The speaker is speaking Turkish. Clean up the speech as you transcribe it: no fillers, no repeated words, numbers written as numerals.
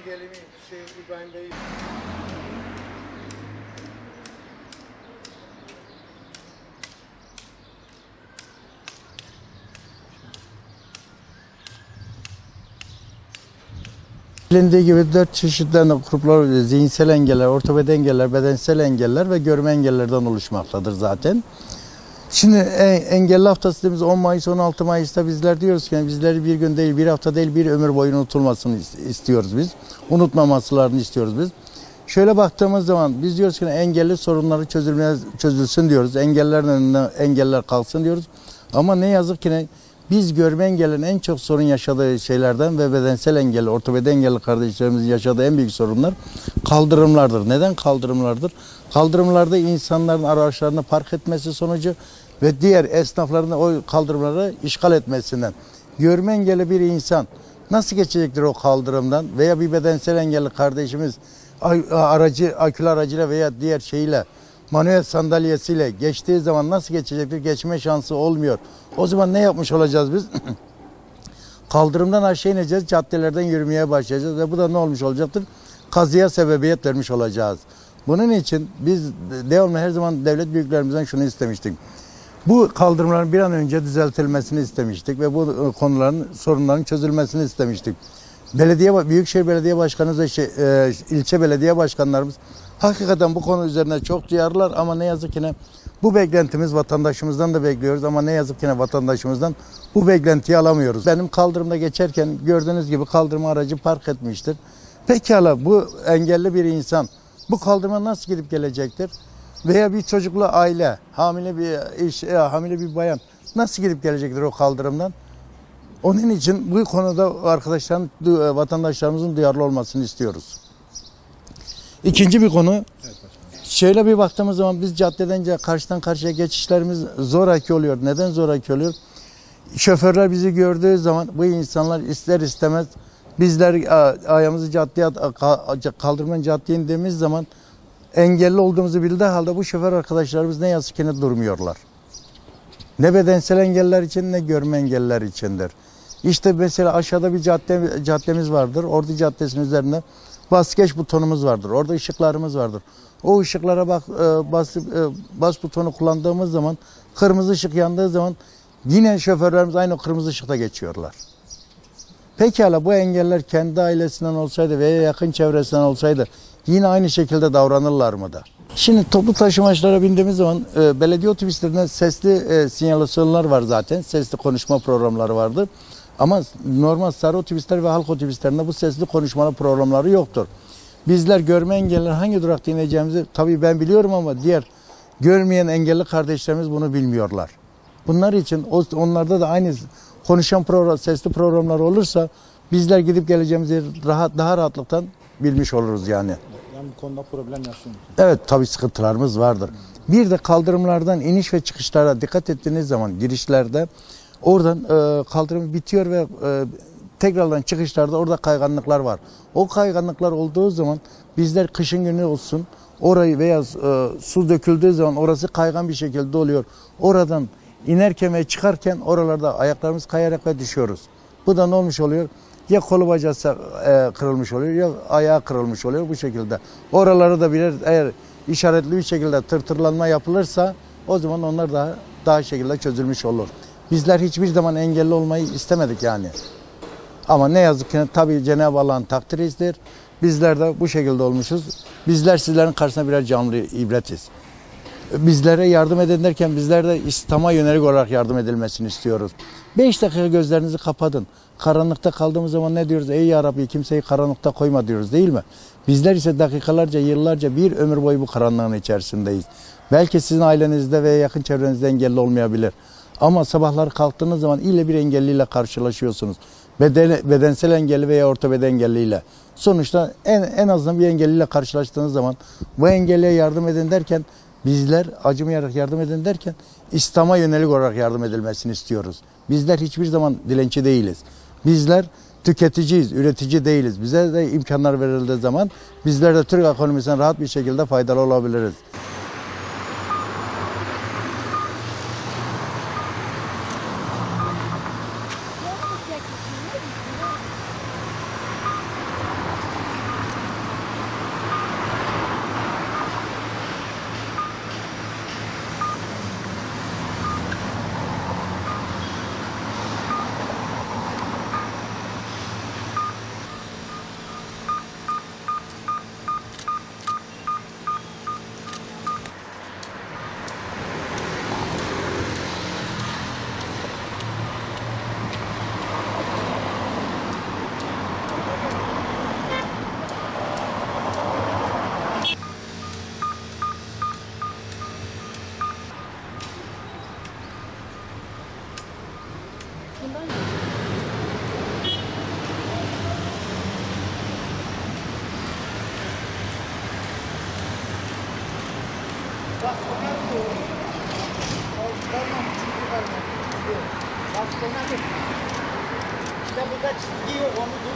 engelimi İbrahim Bey. Bilindiği gibi 4 çeşitli gruplar, zihinsel engeller, ortopedi engeller, bedensel engeller ve görme engellerden oluşmaktadır zaten. Şimdi engelli haftası dediğimiz 10 Mayıs, 16 Mayıs'ta bizler diyoruz ki yani bizleri bir gün değil, bir hafta değil, bir ömür boyu unutulmasını istiyoruz biz. Unutmamasılarını istiyoruz biz. Şöyle baktığımız zaman biz diyoruz ki engelli sorunları çözülsün diyoruz. Engellerin önüne engeller kalksın diyoruz. Ama ne yazık ki biz görme engellerin en çok sorun yaşadığı şeylerden ve bedensel engelli, ortopedi engelli kardeşlerimizin yaşadığı en büyük sorunlar kaldırımlardır. Neden kaldırımlardır? Kaldırımlarda insanların araçlarını park etmesi sonucu ve diğer esnafların o kaldırımları işgal etmesinden. Görme engelli bir insan nasıl geçecektir o kaldırımdan veya bir bedensel engelli kardeşimiz akülü aracıyla veya diğer şeyle, manuel sandalyesiyle geçtiği zaman nasıl geçecektir? Geçme şansı olmuyor. O zaman ne yapmış olacağız biz? Kaldırımdan aşağı ineceğiz, caddelerden yürümeye başlayacağız ve bu da ne olmuş olacaktır? Kazıya sebebiyet vermiş olacağız. Bunun için biz devamlı her zaman devlet büyüklerimizden şunu istemiştik. Bu kaldırımların bir an önce düzeltilmesini istemiştik ve bu konuların, sorunların çözülmesini istemiştik. Büyükşehir Belediye Başkanımız ve ilçe belediye başkanlarımız hakikaten bu konu üzerine çok duyarlılar ama ne yazık ki bu beklentimiz vatandaşımızdan da bekliyoruz ama ne yazık ki vatandaşımızdan bu beklentiyi alamıyoruz. Benim kaldırımda geçerken gördüğünüz gibi kaldırım aracı park etmiştir. Pekala bu engelli bir insan bu kaldırıma nasıl gidip gelecektir? Veya bir çocuklu aile, hamile bir bayan nasıl gidip gelecektir o kaldırımdan? Onun için bu konuda vatandaşlarımızın duyarlı olmasını istiyoruz. İkinci bir konu, şöyle bir baktığımız zaman biz caddeden karşıdan karşıya geçişlerimiz zoraki oluyor. Neden zoraki oluyor? Şoförler bizi gördüğü zaman bu insanlar ister istemez bizler ayağımızı kaldırımdan caddeye indiğimiz zaman engelli olduğumuzu bildiği halde bu şoför arkadaşlarımız ne yazık ki durmuyorlar. Ne bedensel engeller için ne görme engeller içindir. İşte mesela aşağıda bir caddemiz vardır. Ordu Caddesi'nin üzerinde bas geç butonumuz vardır. Orada ışıklarımız vardır. O ışıklara bas butonu kullandığımız zaman kırmızı ışık yandığı zaman yine şoförlerimiz aynı kırmızı ışıkta geçiyorlar. Pekala bu engeller kendi ailesinden olsaydı veya yakın çevresinden olsaydı yine aynı şekilde davranırlar mı da? Şimdi toplu taşıma araçlara bindiğimiz zaman belediye otobüslerinde sesli sinyalizasyonlar var zaten. Sesli konuşma programları vardır. Ama normal sarı otobüsler ve halk otobüslerinde bu sesli konuşmalı programları yoktur. Bizler görme engelliler hangi durakta ineceğimizi tabii ben biliyorum ama diğer görmeyen engelli kardeşlerimiz bunu bilmiyorlar. Bunlar için onlarda da aynı konuşan sesli programlar olursa bizler gidip geleceğimizi daha rahatlıktan bilmiş oluruz yani. Yani bu konuda problem yaşıyor musunuz? Evet tabii sıkıntılarımız vardır. Bir de kaldırımlardan iniş ve çıkışlara dikkat ettiğiniz zaman girişlerde oradan kaldırım bitiyor ve tekrardan çıkışlarda orada kayganlıklar var. O kayganlıklar olduğu zaman bizler kışın günü olsun orayı veya su döküldüğü zaman orası kaygan bir şekilde oluyor. Oradan inerken ve çıkarken oralarda ayaklarımız kayarak ve düşüyoruz. Bu da ne olmuş oluyor? Ya kolu bacağı kırılmış oluyor ya ayağı kırılmış oluyor bu şekilde. Oralara da eğer işaretli bir şekilde tırtırlanma yapılırsa o zaman onlar daha şekilde çözülmüş olur. Bizler hiçbir zaman engelli olmayı istemedik yani. Ama ne yazık ki tabii Cenab-ı Allah'ın takdiridir. Bizler de bu şekilde olmuşuz. Bizler sizlerin karşısında birer canlı ibretiz. Bizlere yardım edin derken bizler de İslam'a yönelik olarak yardım edilmesini istiyoruz. 5 dakika gözlerinizi kapatın. Karanlıkta kaldığımız zaman ne diyoruz? Ey ya Rabbi kimseyi karanlıkta koyma diyoruz değil mi? Bizler ise dakikalarca, yıllarca bir ömür boyu bu karanlığın içerisindeyiz. Belki sizin ailenizde veya yakın çevrenizde engelli olmayabilir. Ama sabahlar kalktığınız zaman ille bir engelliyle karşılaşıyorsunuz. Bedensel engelli veya ortopedi engelliyle. Sonuçta en azından bir engelliyle karşılaştığınız zaman bu engelliye yardım edin derken bizler acımayarak yardım edin derken İslam'a yönelik olarak yardım edilmesini istiyoruz. Bizler hiçbir zaman dilenci değiliz. Bizler tüketiciyiz, üretici değiliz. Bize de imkanlar verildiği zaman bizler de Türk ekonomisine rahat bir şekilde faydalı olabiliriz. yanından mı? Bak ona doğru. Tamam, çizgi var mı? Bak ona dur. İşte burada çizgi yok, onu dur.